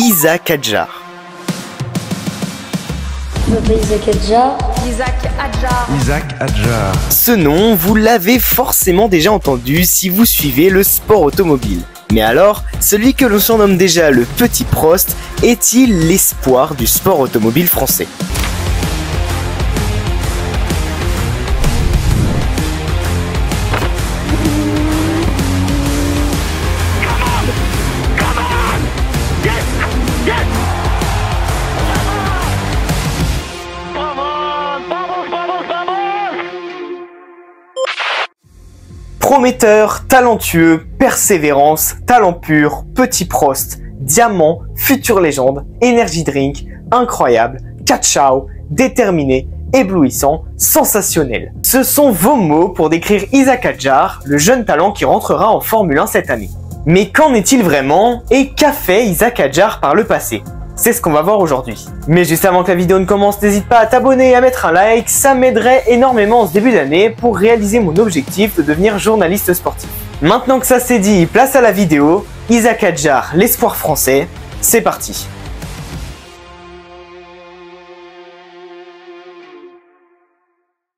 Isaac Adjar. Je m'appelle Isaac Adjar. Isaac Adjar. Ce nom, vous l'avez forcément déjà entendu si vous suivez le sport automobile. Mais alors, celui que l'on surnomme déjà le Petit Prost est-il l'espoir du sport automobile français ? Prometteur, talentueux, persévérance, talent pur, Petit Prost, diamant, future légende, energy drink, incroyable, catch-out, déterminé, éblouissant, sensationnel. Ce sont vos mots pour décrire Isaac Adjar, le jeune talent qui rentrera en Formule 1 cette année. Mais qu'en est-il vraiment et qu'a fait Isaac Adjar par le passé ? C'est ce qu'on va voir aujourd'hui. Mais juste avant que la vidéo ne commence, n'hésite pas à t'abonner et à mettre un like, ça m'aiderait énormément en ce début d'année pour réaliser mon objectif de devenir journaliste sportif. Maintenant que ça c'est dit, place à la vidéo. Isaac Adjar, l'espoir français, c'est parti.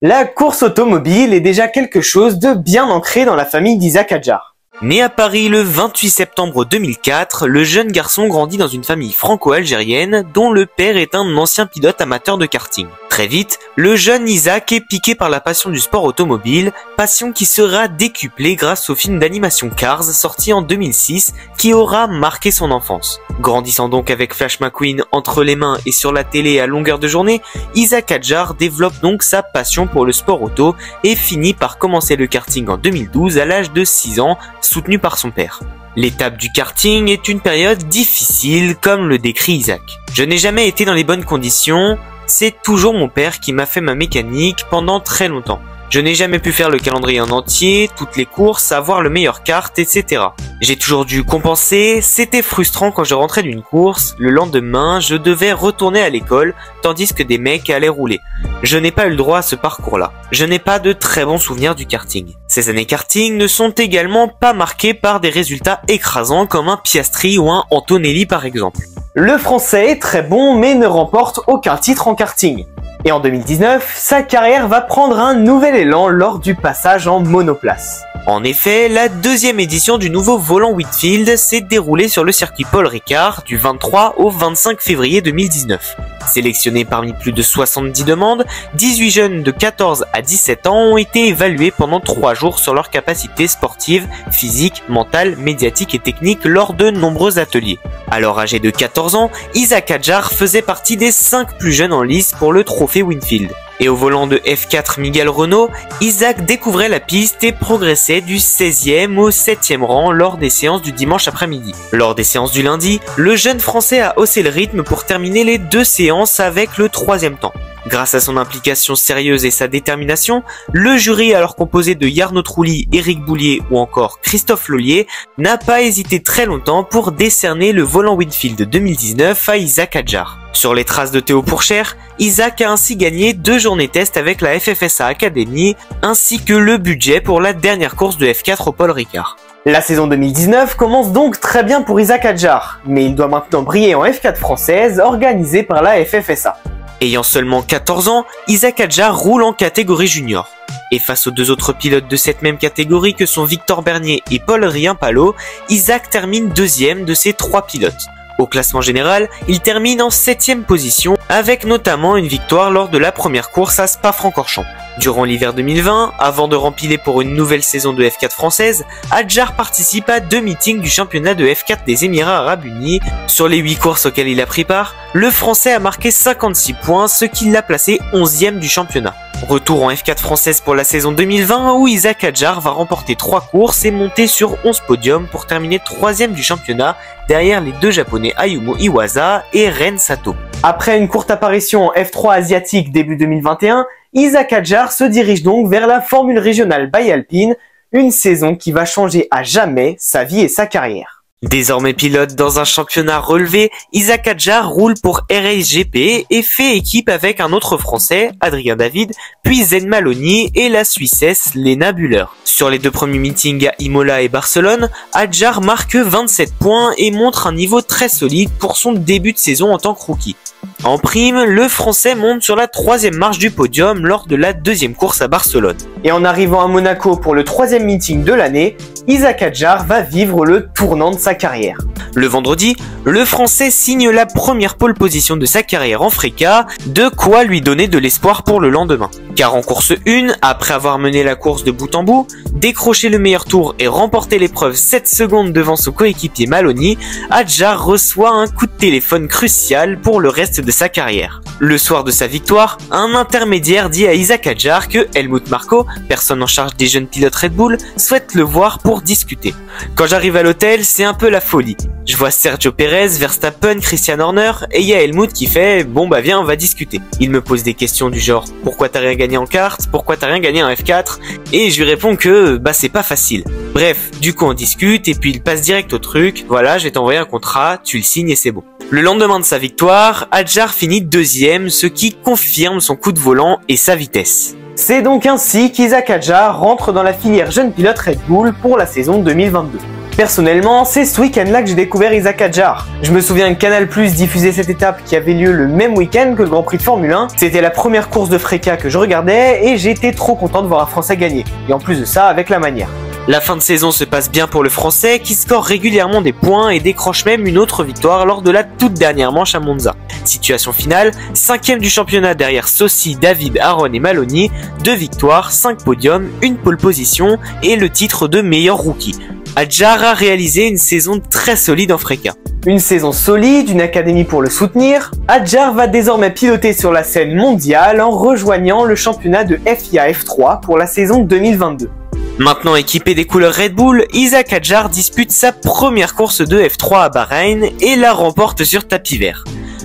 La course automobile est déjà quelque chose de bien ancré dans la famille d'Isaac Adjar. Né à Paris le 28 septembre 2004, le jeune garçon grandit dans une famille franco-algérienne dont le père est un ancien pilote amateur de karting. Très vite, le jeune Isaac est piqué par la passion du sport automobile, passion qui sera décuplée grâce au film d'animation Cars sorti en 2006 qui aura marqué son enfance. Grandissant donc avec Flash McQueen entre les mains et sur la télé à longueur de journée, Isaac Adjar développe donc sa passion pour le sport auto et finit par commencer le karting en 2012 à l'âge de 6 ans, soutenu par son père. L'étape du karting est une période difficile comme le décrit Isaac. Je n'ai jamais été dans les bonnes conditions, c'est toujours mon père qui m'a fait ma mécanique pendant très longtemps. Je n'ai jamais pu faire le calendrier en entier, toutes les courses, avoir le meilleur kart, etc. J'ai toujours dû compenser, c'était frustrant quand je rentrais d'une course, le lendemain je devais retourner à l'école, tandis que des mecs allaient rouler. Je n'ai pas eu le droit à ce parcours-là. Je n'ai pas de très bons souvenirs du karting. Ces années karting ne sont également pas marquées par des résultats écrasants comme un Piastri ou un Antonelli par exemple. Le français est très bon mais ne remporte aucun titre en karting. Et en 2019, sa carrière va prendre un nouvel élan lors du passage en monoplace. En effet, la deuxième édition du nouveau volant Whitfield s'est déroulée sur le circuit Paul Ricard du 23 au 25 février 2019. Sélectionnés parmi plus de 70 demandes, 18 jeunes de 14 à 17 ans ont été évalués pendant 3 jours sur leurs capacités sportives, physiques, mentales, médiatiques et techniques lors de nombreux ateliers. Alors âgé de 14 ans, Isaac Adjar faisait partie des 5 plus jeunes en lice pour le trophée Winfield. Et au volant de F4 Miguel Renault, Isaac découvrait la piste et progressait du 16e au 7e rang lors des séances du dimanche après-midi. Lors des séances du lundi, le jeune français a haussé le rythme pour terminer les 2 séances avec le 3e temps. Grâce à son implication sérieuse et sa détermination, le jury alors composé de Jarno Trulli, Éric Boulier ou encore Christophe Lollier n'a pas hésité très longtemps pour décerner le volant Winfield 2019 à Isaac Adjar. Sur les traces de Théo Pourchère, Isaac a ainsi gagné 2 journées test avec la FFSA Academy ainsi que le budget pour la dernière course de F4 au Paul Ricard. La saison 2019 commence donc très bien pour Isaac Adjar, mais il doit maintenant briller en F4 française organisée par la FFSA. Ayant seulement 14 ans, Isaac Adjar roule en catégorie junior. Et face aux 2 autres pilotes de cette même catégorie que sont Victor Bernier et Paul Rienpalo, Isaac termine 2e de ces 3 pilotes. Au classement général, il termine en 7e position, avec notamment une victoire lors de la première course à Spa-Francorchamps. Durant l'hiver 2020, avant de rempiler pour une nouvelle saison de F4 française, Adjar participe à 2 meetings du championnat de F4 des Émirats Arabes Unis. Sur les 8 courses auxquelles il a pris part, le Français a marqué 56 points, ce qui l'a placé 11e du championnat. Retour en F4 française pour la saison 2020 où Isaac Adjar va remporter 3 courses et monter sur 11 podiums pour terminer 3e du championnat derrière les 2 japonais Ayumu Iwasa et Ren Sato. Après une courte apparition en F3 asiatique début 2021, Isaac Adjar se dirige donc vers la Formule régionale by Alpine, une saison qui va changer à jamais sa vie et sa carrière. Désormais pilote dans un championnat relevé, Isaac Adjar roule pour RSGP et fait équipe avec un autre Français, Adrien David, puis Zen Maloney et la Suissesse Lena Bühler. Sur les deux premiers meetings à Imola et Barcelone, Adjar marque 27 points et montre un niveau très solide pour son début de saison en tant que rookie. En prime, le Français monte sur la 3e marche du podium lors de la 2e course à Barcelone. Et en arrivant à Monaco pour le 3e meeting de l'année, Isaac Adjar va vivre le tournant de sa carrière. Le vendredi, le Français signe la première pole position de sa carrière en FRECA, de quoi lui donner de l'espoir pour le lendemain. Car en course 1, après avoir mené la course de bout en bout, décroché le meilleur tour et remporté l'épreuve 7 secondes devant son coéquipier Maloney, Adjar reçoit un coup de téléphone crucial pour le reste de sa carrière. Le soir de sa victoire, un intermédiaire dit à Isaac Adjar que Helmut Marko, personne en charge des jeunes pilotes Red Bull, souhaite le voir pour discuter. Quand j'arrive à l'hôtel, c'est un peu la folie. Je vois Sergio Perez, Verstappen, Christian Horner et il y a Helmut qui fait « Bon bah viens, on va discuter ». Il me pose des questions du genre « Pourquoi t'as rien gagné en kart ? Pourquoi t'as rien gagné en F4 ?» Et je lui réponds que bah c'est pas facile. Bref, du coup on discute et puis il passe direct au truc « Voilà, je vais t'envoyer un contrat, tu le signes et c'est bon ». Le lendemain de sa victoire, Adjar finit 2e, ce qui confirme son coup de volant et sa vitesse. C'est donc ainsi qu'Isaac Adjar rentre dans la filière jeune pilote Red Bull pour la saison 2022. Personnellement, c'est ce week-end-là que j'ai découvert Isaac Adjar. Je me souviens que Canal+ diffusait cette étape qui avait lieu le même week-end que le Grand Prix de Formule 1. C'était la première course de FRECA que je regardais et j'étais trop content de voir un Français gagner. Et en plus de ça, avec la manière. La fin de saison se passe bien pour le Français qui score régulièrement des points et décroche même une autre victoire lors de la toute dernière manche à Monza. Situation finale, 5e du championnat derrière Sossi, David, Aaron et Maloney, 2 victoires, 5 podiums, 1 pole position et le titre de meilleur rookie. Adjar a réalisé une saison très solide en FRECA. Une saison solide, une académie pour le soutenir, Adjar va désormais piloter sur la scène mondiale en rejoignant le championnat de FIA F3 pour la saison 2022. Maintenant équipé des couleurs Red Bull, Isaac Adjar dispute sa première course de F3 à Bahreïn et la remporte sur tapis vert.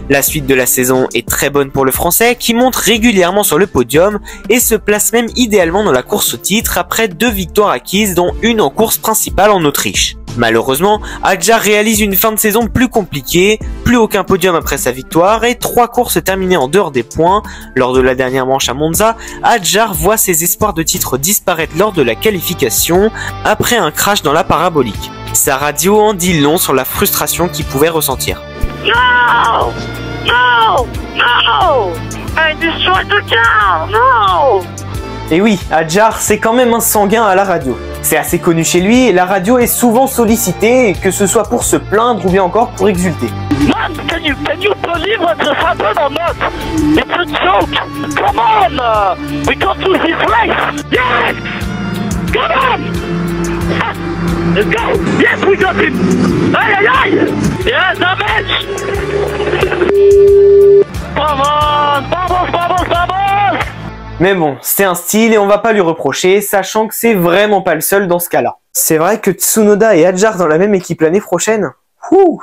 La suite de la saison est très bonne pour le Français qui monte régulièrement sur le podium et se place même idéalement dans la course au titre après 2 victoires acquises dont une en course principale en Autriche. Malheureusement, Adjar réalise une fin de saison plus compliquée, plus aucun podium après sa victoire et 3 courses terminées en dehors des points. Lors de la dernière manche à Monza, Adjar voit ses espoirs de titre disparaître lors de la qualification après un crash dans la parabolique. Sa radio en dit long sur la frustration qu'il pouvait ressentir. No! No! No! I destroyed the car! No! Et oui, Adjar, c'est quand même un sanguin à la radio. C'est assez connu chez lui et la radio est souvent sollicitée, que ce soit pour se plaindre ou bien encore pour exulter. Man, can you believe what just happened or not? It's a joke! Come on! We can't lose this race! Yes! Come on! Let's go! Yes, we got him! Aïe aïe aïe! Yes, damage! Vamos! Vamos! Vamos! Vamos! Mais bon, c'est un style et on va pas lui reprocher, sachant que c'est vraiment pas le seul dans ce cas-là. C'est vrai que Tsunoda et Adjar dans la même équipe l'année prochaine. Ouh.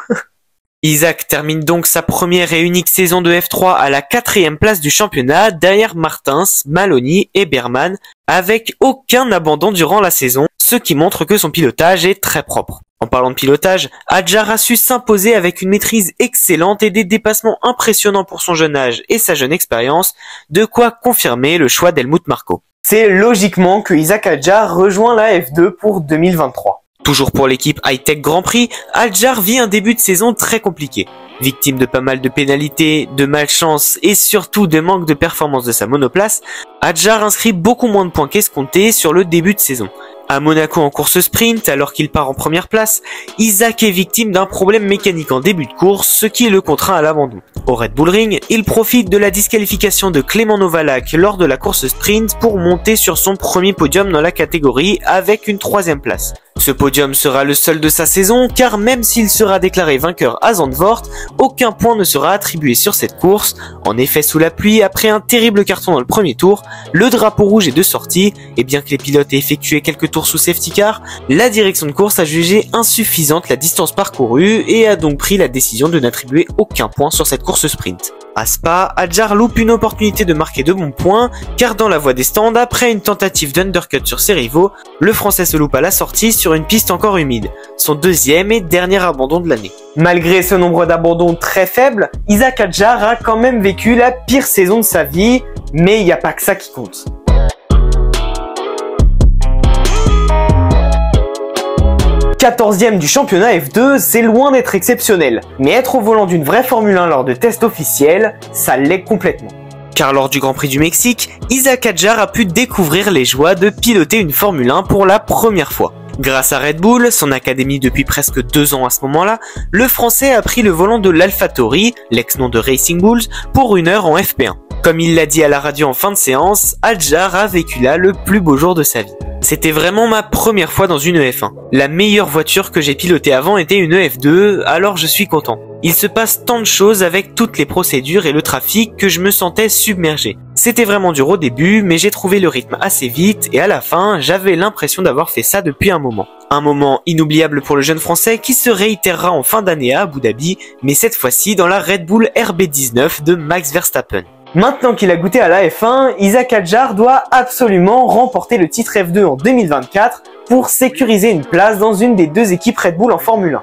Isaac termine donc sa première et unique saison de F3 à la 4e place du championnat, derrière Martins, Maloney et Berman, avec aucun abandon durant la saison, ce qui montre que son pilotage est très propre. En parlant de pilotage, Adjar a su s'imposer avec une maîtrise excellente et des dépassements impressionnants pour son jeune âge et sa jeune expérience, de quoi confirmer le choix d'Helmut Marko. C'est logiquement que Isaac Adjar rejoint la F2 pour 2023. Toujours pour l'équipe Hightech Grand Prix, Adjar vit un début de saison très compliqué. Victime de pas mal de pénalités, de malchance et surtout de manque de performance de sa monoplace, Adjar inscrit beaucoup moins de points qu'escompté sur le début de saison. À Monaco en course sprint, alors qu'il part en première place, Isaac est victime d'un problème mécanique en début de course, ce qui le contraint à l'abandon. Au Red Bull Ring, il profite de la disqualification de Clément Novalak lors de la course sprint pour monter sur son premier podium dans la catégorie avec une 3e place. Ce podium sera le seul de sa saison car même s'il sera déclaré vainqueur à Zandvoort, aucun point ne sera attribué sur cette course. En effet, sous la pluie, après un terrible carton dans le premier tour, le drapeau rouge est de sortie et bien que les pilotes aient effectué quelques tours sous safety car, la direction de course a jugé insuffisante la distance parcourue et a donc pris la décision de n'attribuer aucun point sur cette course sprint. À Spa, Adjar loupe une opportunité de marquer de bons points, car dans la voie des stands, après une tentative d'undercut sur ses rivaux, le Français se loupe à la sortie sur une piste encore humide, son deuxième et dernier abandon de l'année. Malgré ce nombre d'abandons très faible, Isaac Adjar a quand même vécu la pire saison de sa vie, mais il n'y a pas que ça qui compte. 14e du championnat F2, c'est loin d'être exceptionnel, mais être au volant d'une vraie Formule 1 lors de tests officiels, ça l'est complètement. Car lors du Grand Prix du Mexique, Isaac Adjar a pu découvrir les joies de piloter une Formule 1 pour la première fois. Grâce à Red Bull, son académie depuis presque 2 ans à ce moment-là, le Français a pris le volant de l'AlphaTauri, l'ex-nom de Racing Bulls, pour 1 heure en FP1. Comme il l'a dit à la radio en fin de séance, Adjar a vécu là le plus beau jour de sa vie. C'était vraiment ma première fois dans une F1. La meilleure voiture que j'ai pilotée avant était une F2, alors je suis content. Il se passe tant de choses avec toutes les procédures et le trafic que je me sentais submergé. C'était vraiment dur au début, mais j'ai trouvé le rythme assez vite et à la fin, j'avais l'impression d'avoir fait ça depuis un moment. Un moment inoubliable pour le jeune Français qui se réitérera en fin d'année à Abu Dhabi, mais cette fois-ci dans la Red Bull RB19 de Max Verstappen. Maintenant qu'il a goûté à la F1, Isaac Adjar doit absolument remporter le titre F2 en 2024 pour sécuriser une place dans une des 2 équipes Red Bull en Formule 1.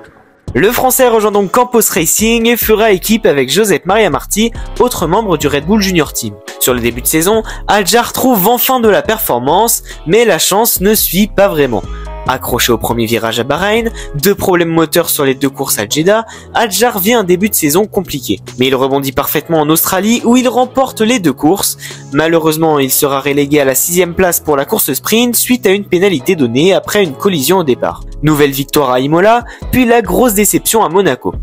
Le Français rejoint donc Campos Racing et fera équipe avec Josep Maria Martí, autre membre du Red Bull Junior Team. Sur le début de saison, Adjar trouve enfin de la performance, mais la chance ne suit pas vraiment. Accroché au premier virage à Bahreïn, 2 problèmes moteurs sur les 2 courses à Jeddah, Adjar vit un début de saison compliqué. Mais il rebondit parfaitement en Australie où il remporte les 2 courses. Malheureusement, il sera relégué à la 6e place pour la course sprint suite à une pénalité donnée après une collision au départ. Nouvelle victoire à Imola, puis la grosse déception à Monaco.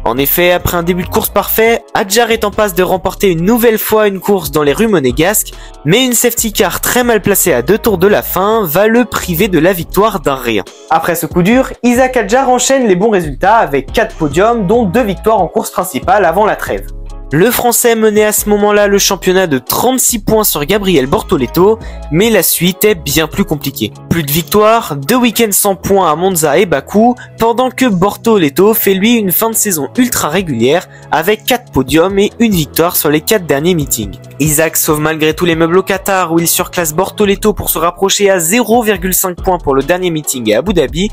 En effet, après un début de course parfait, Adjar est en passe de remporter une nouvelle fois une course dans les rues monégasques, mais une safety car très mal placée à 2 tours de la fin va le priver de la victoire d'un rien. Après ce coup dur, Isaac Adjar enchaîne les bons résultats avec 4 podiums dont 2 victoires en course principale avant la trêve. Le Français menait à ce moment-là le championnat de 36 points sur Gabriel Bortoleto, mais la suite est bien plus compliquée. Plus de victoires, 2 week-ends sans points à Monza et Bakou, pendant que Bortoleto fait lui une fin de saison ultra régulière avec 4 podiums et une victoire sur les 4 derniers meetings. Isaac sauve malgré tout les meubles au Qatar où il surclasse Bortoleto pour se rapprocher à 0,5 points pour le dernier meeting à Abu Dhabi,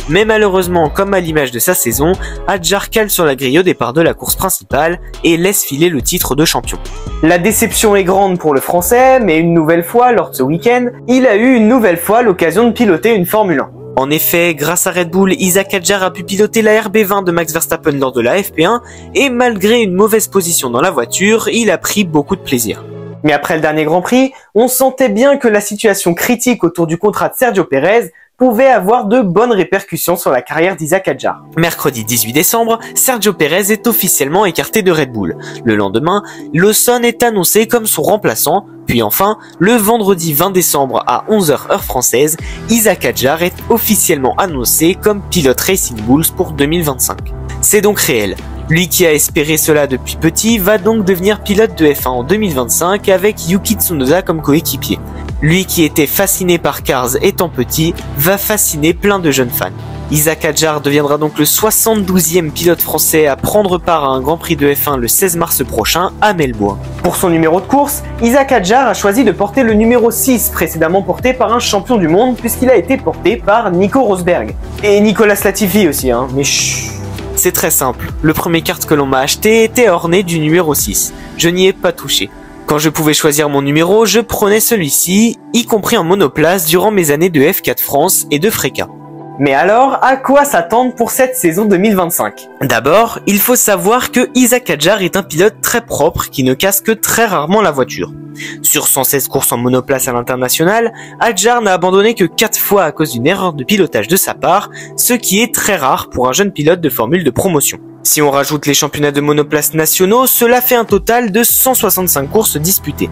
mais malheureusement, comme à l'image de sa saison, Adjar cale sur la grille au départ de la course principale et laisse filer le titre de champion. La déception est grande pour le Français, mais une nouvelle fois, lors de ce week-end, il a eu une nouvelle fois l'occasion de piloter une Formule 1. En effet, grâce à Red Bull, Isaac Adjar a pu piloter la RB20 de Max Verstappen lors de la FP1, et malgré une mauvaise position dans la voiture, il a pris beaucoup de plaisir. Mais après le dernier Grand Prix, on sentait bien que la situation critique autour du contrat de Sergio Pérez pouvait avoir de bonnes répercussions sur la carrière d'Isaac Adjar. Mercredi 18 décembre, Sergio Pérez est officiellement écarté de Red Bull. Le lendemain, Lawson est annoncé comme son remplaçant, puis enfin, le vendredi 20 décembre à 11 h heure française, Isaac Adjar est officiellement annoncé comme pilote Racing Bulls pour 2025. C'est donc réel. Lui qui a espéré cela depuis petit va donc devenir pilote de F1 en 2025 avec Yuki Tsunoda comme coéquipier. Lui qui était fasciné par Cars étant petit va fasciner plein de jeunes fans. Isaac Adjar deviendra donc le 72e pilote français à prendre part à un Grand Prix de F1 le 16 mars prochain à Melbourne. Pour son numéro de course, Isaac Adjar a choisi de porter le numéro 6 précédemment porté par un champion du monde puisqu'il a été porté par Nico Rosberg. Et Nicolas Latifi aussi, mais chut. C'est très simple, le premier kart que l'on m'a acheté était orné du numéro 6, je n'y ai pas touché. Quand je pouvais choisir mon numéro, je prenais celui-ci, y compris en monoplace durant mes années de F4 France et de Freca. Mais alors, à quoi s'attendre pour cette saison 2025 ? D'abord, il faut savoir que Isaac Adjar est un pilote très propre qui ne casse que très rarement la voiture. Sur 116 courses en monoplace à l'international, Adjar n'a abandonné que 4 fois à cause d'une erreur de pilotage de sa part, ce qui est très rare pour un jeune pilote de formule de promotion. Si on rajoute les championnats de monoplace nationaux, cela fait un total de 165 courses disputées.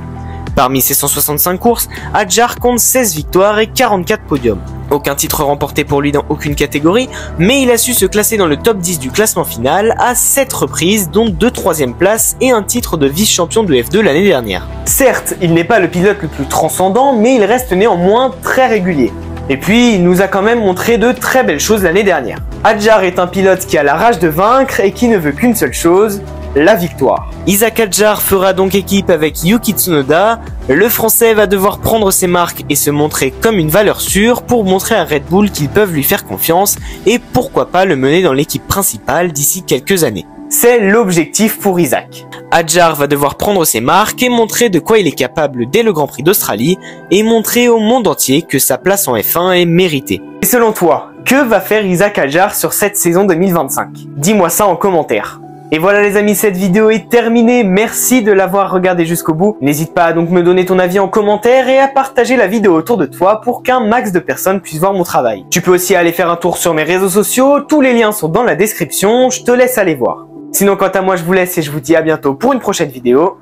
Parmi ces 165 courses, Adjar compte 16 victoires et 44 podiums. Aucun titre remporté pour lui dans aucune catégorie, mais il a su se classer dans le top 10 du classement final à 7 reprises, dont 2 troisième places et un titre de vice-champion de F2 l'année dernière. Certes, il n'est pas le pilote le plus transcendant, mais il reste néanmoins très régulier. Et puis, il nous a quand même montré de très belles choses l'année dernière. Adjar est un pilote qui a la rage de vaincre et qui ne veut qu'une seule chose, la victoire. Isaac Hadjar fera donc équipe avec Yuki Tsunoda. Le Français va devoir prendre ses marques et se montrer comme une valeur sûre pour montrer à Red Bull qu'ils peuvent lui faire confiance et pourquoi pas le mener dans l'équipe principale d'ici quelques années. C'est l'objectif pour Isaac. Hadjar va devoir prendre ses marques et montrer de quoi il est capable dès le Grand Prix d'Australie et montrer au monde entier que sa place en F1 est méritée. Et selon toi, que va faire Isaac Hadjar sur cette saison 2025? Dis-moi ça en commentaire. Et voilà les amis, cette vidéo est terminée, merci de l'avoir regardée jusqu'au bout. N'hésite pas à donc me donner ton avis en commentaire et à partager la vidéo autour de toi pour qu'un max de personnes puissent voir mon travail. Tu peux aussi aller faire un tour sur mes réseaux sociaux, tous les liens sont dans la description, je te laisse aller voir. Sinon quant à moi je vous laisse et je vous dis à bientôt pour une prochaine vidéo.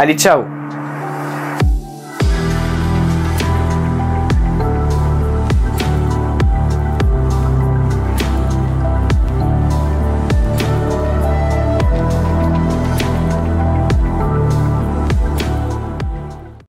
Allez ciao!